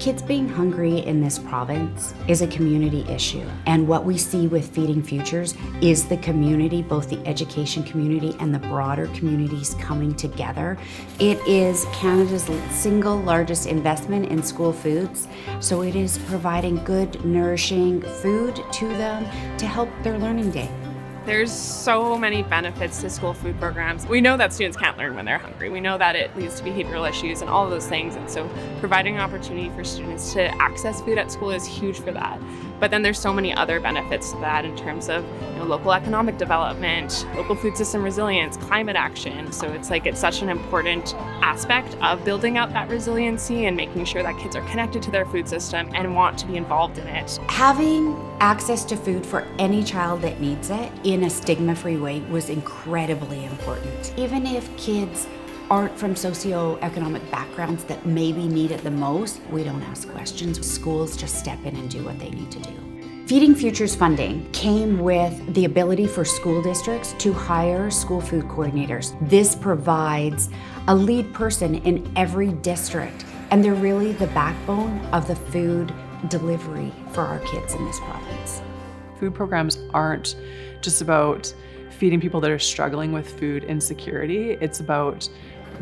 Kids being hungry in this province is a community issue. And what we see with Feeding Futures is the community, both the education community and the broader communities coming together. It is Canada's single largest investment in school foods. So it is providing good, nourishing food to them to help their learning day. There's so many benefits to school food programs. We know that students can't learn when they're hungry. We know that it leads to behavioral issues and all of those things. And so providing an opportunity for students to access food at school is huge for that. But then there's so many other benefits to that in terms of local economic development, local food system resilience, climate action. So it's such an important aspect of building out that resiliency and making sure that kids are connected to their food system and want to be involved in it. Having access to food for any child that needs it in a stigma-free way was incredibly important. Even if kids aren't from socioeconomic backgrounds that maybe need it the most, we don't ask questions. Schools just step in and do what they need to do. Feeding Futures funding came with the ability for school districts to hire school food coordinators. This provides a lead person in every district, and they're really the backbone of the food delivery for our kids in this province. Food programs aren't just about feeding people that are struggling with food insecurity. It's about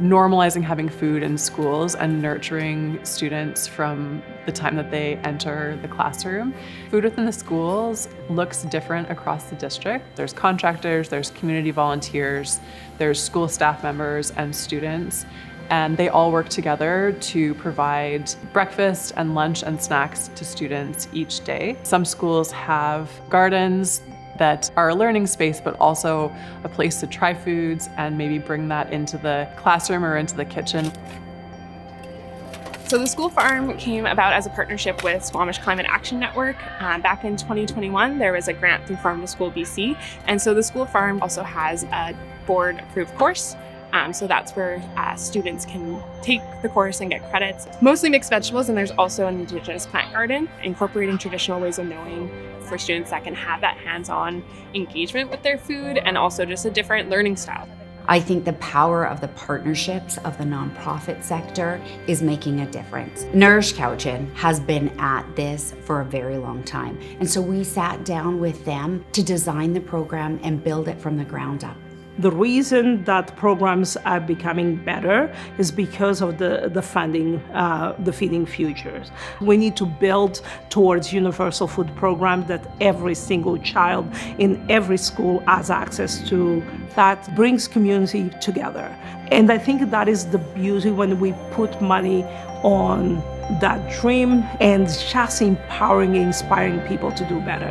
normalizing having food in schools and nurturing students from the time that they enter the classroom. Food within the schools looks different across the district. There's contractors, there's community volunteers, there's school staff members and students, and they all work together to provide breakfast and lunch and snacks to students each day. Some schools have gardens that are a learning space, but also a place to try foods and maybe bring that into the classroom or into the kitchen. So the school farm came about as a partnership with Squamish Climate Action Network. Back in 2021, there was a grant through Farm to School BC. And so the school farm also has a board-approved course. So that's where students can take the course and get credits. Mostly mixed vegetables, and there's also an Indigenous plant garden, incorporating traditional ways of knowing for students that can have that hands-on engagement with their food and also just a different learning style. I think the power of the partnerships of the nonprofit sector is making a difference. Nourish Cowichan has been at this for a very long time. And so we sat down with them to design the program and build it from the ground up. The reason that programs are becoming better is because of the funding, the Feeding Futures. We need to build towards universal food program that every single child in every school has access to, that brings community together. And I think that is the beauty when we put money on that dream and just empowering, inspiring people to do better.